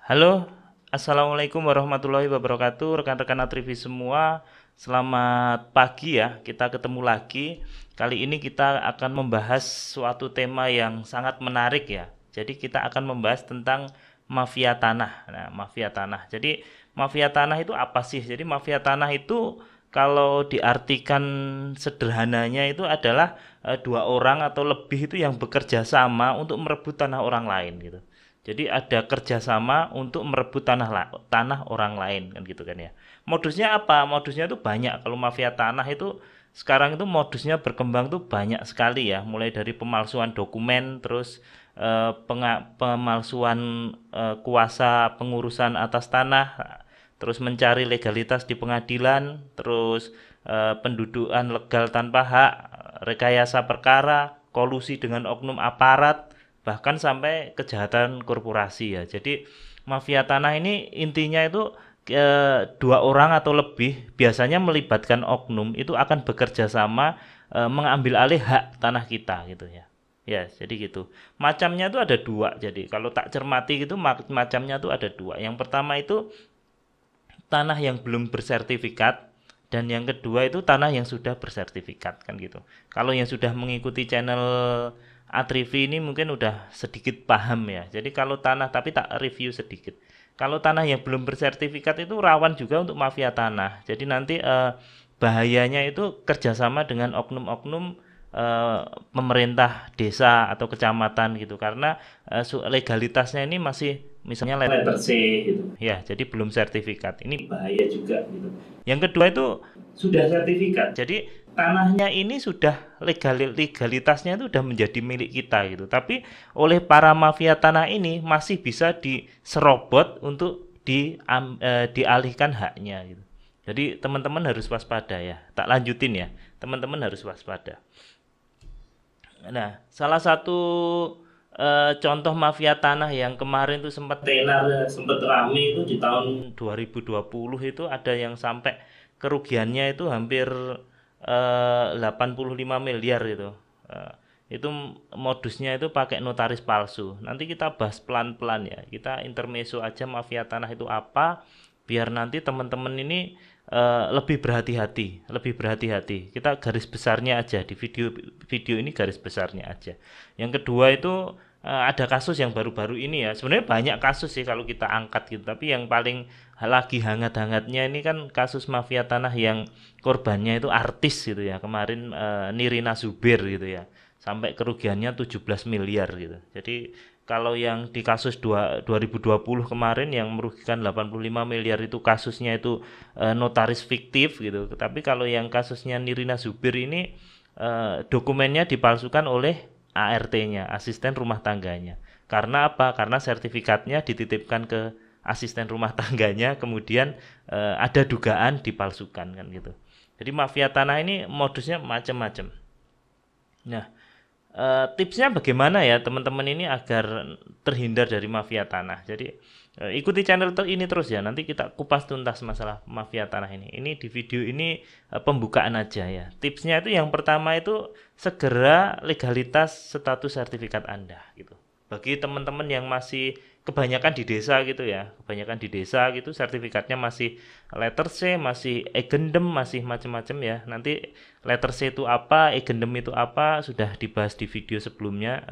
Halo, Assalamualaikum warahmatullahi wabarakatuh, rekan-rekan Atrivi semua. Selamat pagi ya, kita ketemu lagi. Kali ini kita akan membahas suatu tema yang sangat menarik ya. Jadi kita akan membahas tentang mafia tanah. Nah, mafia tanah. Jadi mafia tanah itu apa sih? Jadi mafia tanah itu kalau diartikan sederhananya itu adalah dua orang atau lebih itu yang bekerja sama untuk merebut tanah orang lain gitu. Jadi ada kerjasama untuk merebut tanah orang lain kan gitu kan ya. Modusnya apa? Modusnya itu banyak. Kalau mafia tanah itu sekarang itu modusnya berkembang tuh banyak sekali ya. Mulai dari pemalsuan dokumen, terus pemalsuan kuasa pengurusan atas tanah, terus mencari legalitas di pengadilan, terus pendudukan legal tanpa hak, rekayasa perkara, kolusi dengan oknum aparat, bahkan sampai kejahatan korporasi ya. Jadi mafia tanah ini intinya itu dua orang atau lebih, biasanya melibatkan oknum itu akan bekerja sama mengambil alih hak tanah kita gitu ya. Ya, jadi gitu. Macamnya tuh ada dua. Jadi kalau tak cermati gitu macamnya tuh ada dua. Yang pertama itu tanah yang belum bersertifikat, dan yang kedua itu tanah yang sudah bersertifikat kan gitu. Kalau yang sudah mengikuti channel Atrivi ini mungkin udah sedikit paham ya. Jadi kalau tanah, tapi tak review sedikit. Kalau tanah yang belum bersertifikat itu rawan juga untuk mafia tanah. Jadi nanti bahayanya itu kerjasama dengan oknum-oknum eh, pemerintah desa atau kecamatan gitu, karena legalitasnya ini masih misalnya letter C gitu. Ya, jadi belum sertifikat. Ini bahaya juga gitu. Yang kedua itu sudah sertifikat. Jadi tanahnya ini sudah legalitasnya itu sudah menjadi milik kita gitu. Tapi oleh para mafia tanah ini masih bisa diserobot untuk dialihkan haknya gitu. Jadi teman-teman harus waspada ya. Tak lanjutin ya. Teman-teman harus waspada. Nah, salah satu contoh mafia tanah yang kemarin tuh sempat tenar, sempat rame itu di tahun 2020 itu ada yang sampai kerugiannya itu hampir 85 miliar gitu. Eh, itu modusnya itu pakai notaris palsu. Nanti kita bahas pelan-pelan ya. Kita intermezzo aja mafia tanah itu apa, biar nanti teman-teman ini lebih berhati-hati, lebih berhati-hati. Kita garis besarnya aja di video video ini, garis besarnya aja. Yang kedua itu ada kasus yang baru-baru ini ya. Sebenarnya banyak kasus sih kalau kita angkat gitu, tapi yang paling lagi hangat-hangatnya ini kan kasus mafia tanah yang korbannya itu artis gitu ya. Kemarin Nirina Zubir gitu ya. Sampai kerugiannya 17 miliar gitu. Jadi kalau yang di kasus 2020 kemarin yang merugikan 85 miliar itu kasusnya itu notaris fiktif gitu. Tapi kalau yang kasusnya Nirina Zubir ini dokumennya dipalsukan oleh ART-nya, asisten rumah tangganya. Karena apa? Karena sertifikatnya dititipkan ke asisten rumah tangganya, kemudian ada dugaan dipalsukan kan gitu. Jadi mafia tanah ini modusnya macam-macam. Nah, tipsnya bagaimana ya teman-teman ini agar terhindar dari mafia tanah. Jadi ikuti channel ini terus ya. Nanti kita kupas tuntas masalah mafia tanah ini. Ini di video ini pembukaan aja ya. Tipsnya itu yang pertama itu segera legalitas status sertifikat Anda gitu. Bagi teman-teman yang masih kebanyakan di desa gitu ya, kebanyakan di desa gitu sertifikatnya masih letter C, masih agendem, masih macam-macam ya. Nanti letter C itu apa, agendem itu apa, sudah dibahas di video sebelumnya.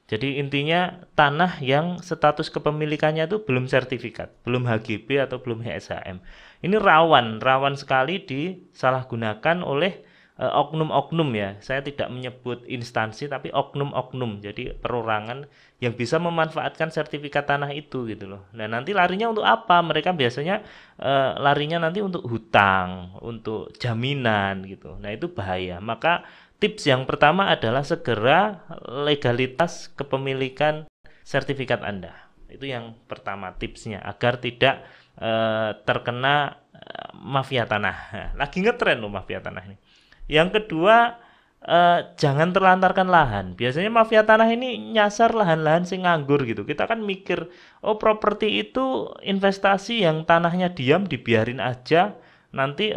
Jadi intinya tanah yang status kepemilikannya itu belum sertifikat, belum HGB atau belum HSHM. Ini rawan, rawan sekali disalahgunakan oleh oknum-oknum ya. Saya tidak menyebut instansi tapi oknum-oknum. Jadi perorangan yang bisa memanfaatkan sertifikat tanah itu gitu loh. Nah, nanti larinya untuk apa? Mereka biasanya larinya nanti untuk hutang, untuk jaminan gitu. Nah, itu bahaya. Maka tips yang pertama adalah segera legalitas kepemilikan sertifikat Anda. Itu yang pertama tipsnya agar tidak terkena mafia tanah. Nah, lagi ngetren loh mafia tanah ini. Yang kedua, jangan terlantarkan lahan. Biasanya mafia tanah ini nyasar lahan-lahan sing nganggur gitu. Kita kan mikir, oh properti itu investasi yang tanahnya diam dibiarin aja, nanti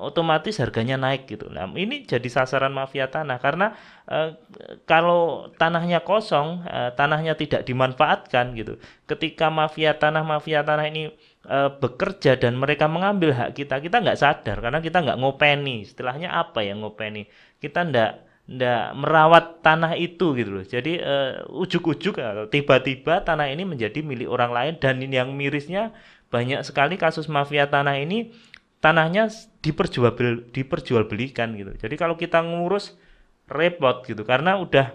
otomatis harganya naik gitu. Nah, ini jadi sasaran mafia tanah karena kalau tanahnya kosong, tanahnya tidak dimanfaatkan gitu. Ketika mafia tanah ini bekerja dan mereka mengambil hak kita, kita nggak sadar karena kita nggak ngopeni. Istilahnya apa ya ngopeni? Kita nggak merawat tanah itu gitu loh. Jadi ujuk-ujuk tiba-tiba tanah ini menjadi milik orang lain dan yang mirisnya banyak sekali kasus mafia tanah ini tanahnya diperjualbelikan gitu. Jadi kalau kita ngurus repot gitu karena udah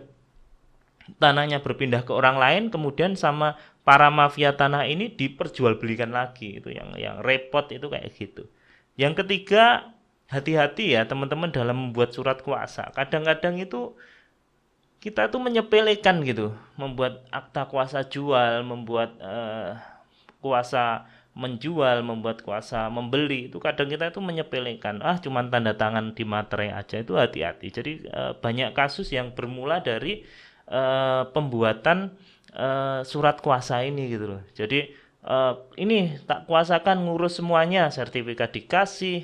tanahnya berpindah ke orang lain kemudian sama para mafia tanah ini diperjualbelikan lagi itu yang repot itu kayak gitu. Yang ketiga, hati-hati ya teman-teman dalam membuat surat kuasa. Kadang-kadang itu kita tuh menyepelekan gitu, membuat akta kuasa jual, membuat kuasa menjual, membuat kuasa membeli itu kadang kita itu menyepelekan. Cuman tanda tangan di materai aja itu hati-hati. Jadi banyak kasus yang bermula dari pembuatan surat kuasa ini gitu loh. Jadi ini tak kuasakan ngurus semuanya, sertifikat dikasih,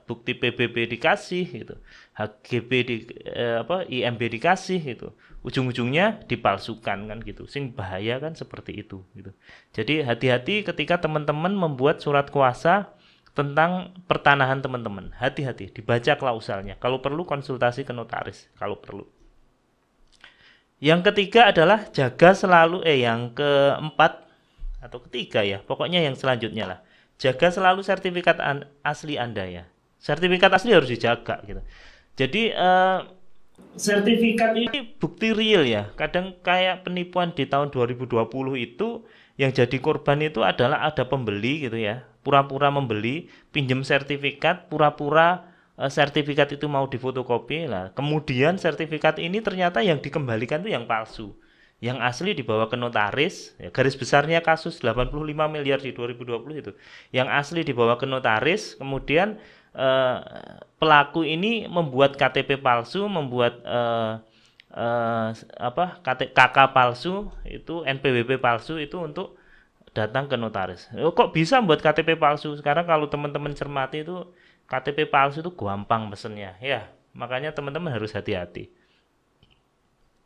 bukti PBB dikasih gitu, HGB IMB dikasih gitu. Ujung-ujungnya dipalsukan kan gitu. Sing bahaya kan seperti itu gitu. Jadi hati-hati ketika teman-teman membuat surat kuasa tentang pertanahan teman-teman. Hati-hati, dibaca klausalnya. Kalau perlu konsultasi ke notaris kalau perlu. Yang ketiga adalah jaga selalu yang keempat atau ketiga ya, pokoknya yang selanjutnya lah. Jaga selalu sertifikat asli Anda ya. Sertifikat asli harus dijaga gitu. Jadi sertifikat ini bukti real ya. Kadang kayak penipuan di tahun 2020 itu yang jadi korban itu adalah ada pembeli gitu ya. Pura-pura membeli, pinjam sertifikat, pura-pura sertifikat itu mau difotokopi lah. Kemudian sertifikat ini ternyata yang dikembalikan itu yang palsu. Yang asli dibawa ke notaris, ya, garis besarnya kasus 85 miliar di 2020 itu. Yang asli dibawa ke notaris, kemudian pelaku ini membuat KTP palsu, membuat KK palsu, itu NPWP palsu itu untuk datang ke notaris. Kok bisa membuat KTP palsu? Sekarang kalau teman-teman cermati itu KTP palsu itu gampang pesennya, ya. Makanya teman-teman harus hati-hati.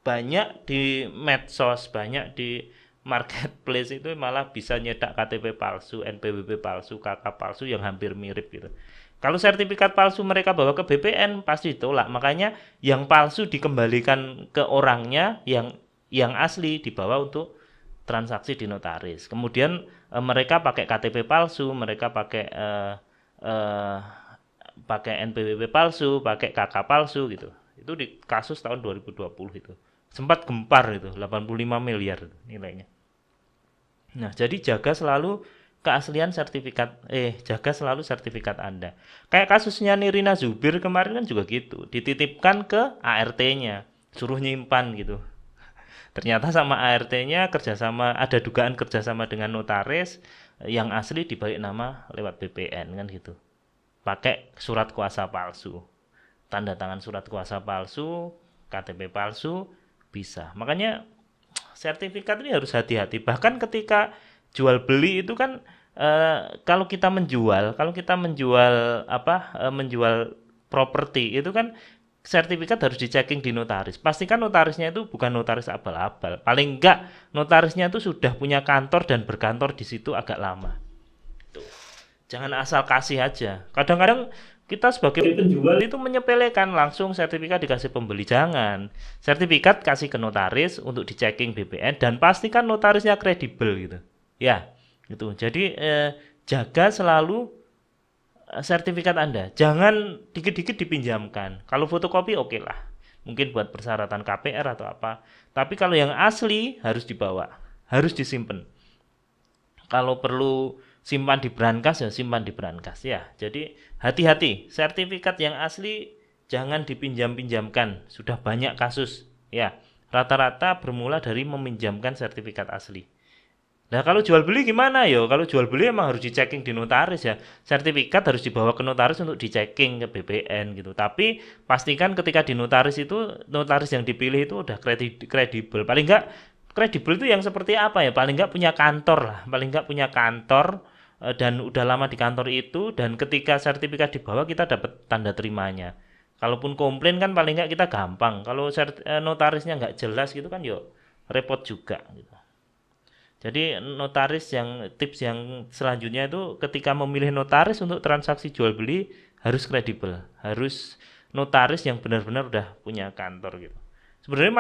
Banyak di medsos, banyak di marketplace itu malah bisa nyetak KTP palsu, NPWP palsu, KK palsu yang hampir mirip gitu. Kalau sertifikat palsu mereka bawa ke BPN pasti ditolak. Makanya yang palsu dikembalikan ke orangnya, yang asli dibawa untuk transaksi di notaris. Kemudian mereka pakai KTP palsu, mereka pakai NPWP palsu, pakai KK palsu gitu. Itu di kasus tahun 2020 itu. Sempat gempar itu, 85 miliar nilainya. Nah, jadi jaga selalu keaslian sertifikat, jaga selalu sertifikat Anda. Kayak kasusnya Nirina Zubir kemarin kan juga gitu, dititipkan ke ART-nya, suruh nyimpan gitu. Ternyata sama ART-nya ada dugaan kerjasama dengan notaris, yang asli dibalik nama lewat BPN kan gitu. Pakai surat kuasa palsu, tanda tangan surat kuasa palsu, KTP palsu, bisa. Makanya sertifikat ini harus hati-hati. Bahkan ketika jual beli itu kan kalau kita menjual menjual properti itu kan sertifikat harus dicek di notaris. Pastikan notarisnya itu bukan notaris abal-abal. Paling enggak notarisnya itu sudah punya kantor dan berkantor di situ agak lama. Tuh. Jangan asal kasih aja. Kadang-kadang kita sebagai penjual itu menyepelekan, langsung sertifikat dikasih pembeli. Jangan. Sertifikat kasih ke notaris untuk dicek BPN dan pastikan notarisnya kredibel gitu. Ya, gitu. Jadi jaga selalu sertifikat Anda. Jangan dikit-dikit dipinjamkan. Kalau fotokopi oke lah. Mungkin buat persyaratan KPR atau apa. Tapi kalau yang asli harus dibawa, harus disimpan. Kalau perlu simpan di brankas ya simpan di brankas ya. Jadi hati-hati, sertifikat yang asli jangan dipinjam-pinjamkan. Sudah banyak kasus ya. Rata-rata bermula dari meminjamkan sertifikat asli. Nah, kalau jual beli gimana yo? Kalau jual beli emang harus dicek di notaris ya. Sertifikat harus dibawa ke notaris untuk dicek ke BPN gitu. Tapi pastikan ketika di notaris itu notaris yang dipilih itu udah kredibel. Paling enggak kredibel itu yang seperti apa ya? Paling enggak punya kantor lah. Paling enggak punya kantor dan udah lama di kantor itu, dan ketika sertifikat dibawa kita dapat tanda terimanya. Kalaupun komplain kan paling nggak kita gampang. Kalau notarisnya nggak jelas gitu kan yuk repot juga gitu. Jadi tips yang selanjutnya itu ketika memilih notaris untuk transaksi jual beli harus kredibel, harus notaris yang benar-benar udah punya kantor gitu. Sebenarnya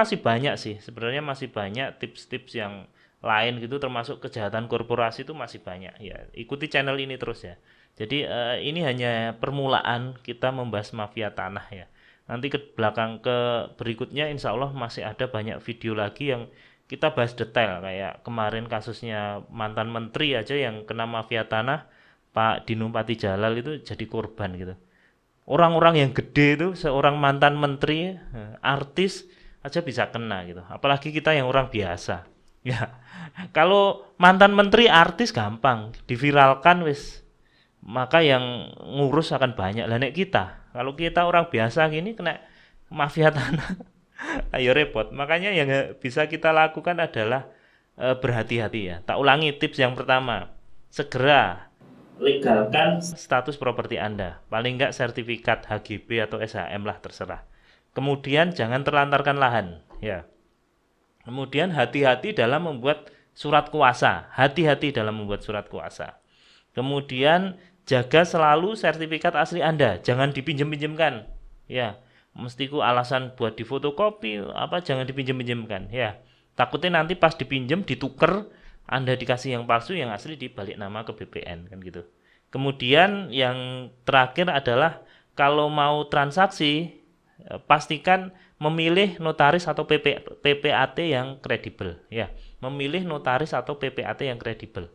masih banyak tips-tips yang lain gitu, termasuk kejahatan korporasi itu masih banyak ya. Ikuti channel ini terus ya. Jadi ini hanya permulaan kita membahas mafia tanah ya. Nanti ke berikutnya insya Allah masih ada banyak video lagi yang kita bahas detail, kayak kemarin kasusnya mantan menteri aja yang kena mafia tanah, Pak Dino Patijalal itu jadi korban gitu. Orang-orang yang gede itu, seorang mantan menteri, artis aja bisa kena gitu. Apalagi kita yang orang biasa. Ya, kalau mantan menteri artis gampang, diviralkan wis. Maka yang ngurus akan banyak. Lah nek kita, kalau kita orang biasa gini kena mafia tanah, ayo repot. Makanya yang bisa kita lakukan adalah berhati-hati ya. Tak ulangi tips yang pertama, segera legalkan status properti Anda. Paling enggak sertifikat HGB atau SHM lah, terserah. Kemudian jangan terlantarkan lahan ya. Kemudian hati-hati dalam membuat surat kuasa. Hati-hati dalam membuat surat kuasa. Kemudian jaga selalu sertifikat asli Anda, jangan dipinjem-pinjemkan. Ya, mestiku alasan buat difotokopi apa jangan dipinjem-pinjemkan ya. Takutnya nanti pas dipinjem dituker, Anda dikasih yang palsu, yang asli dibalik nama ke BPN kan gitu. Kemudian yang terakhir adalah kalau mau transaksi pastikan memilih notaris atau PPAT yang kredibel ya. Memilih notaris atau PPAT yang kredibel.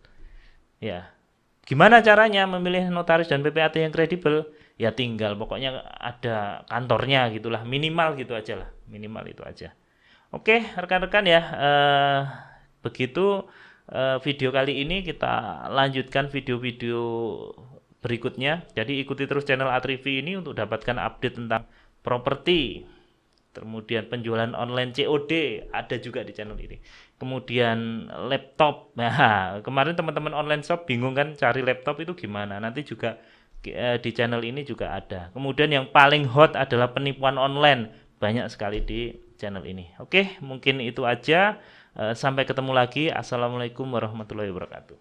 Ya. Gimana caranya memilih notaris dan PPAT yang kredibel? Ya tinggal pokoknya ada kantornya gitulah, minimal gitu aja lah, minimal itu aja. Oke rekan-rekan ya, begitu video kali ini, kita lanjutkan video-video berikutnya. Jadi ikuti terus channel Atrivi ini untuk dapatkan update tentang properti. Kemudian penjualan online COD ada juga di channel ini. Kemudian laptop. Nah, kemarin teman-teman online shop bingung kan cari laptop itu gimana. Nanti juga di channel ini juga ada. Kemudian yang paling hot adalah penipuan online. Banyak sekali di channel ini. Oke, mungkin itu aja. Sampai ketemu lagi. Assalamualaikum warahmatullahi wabarakatuh.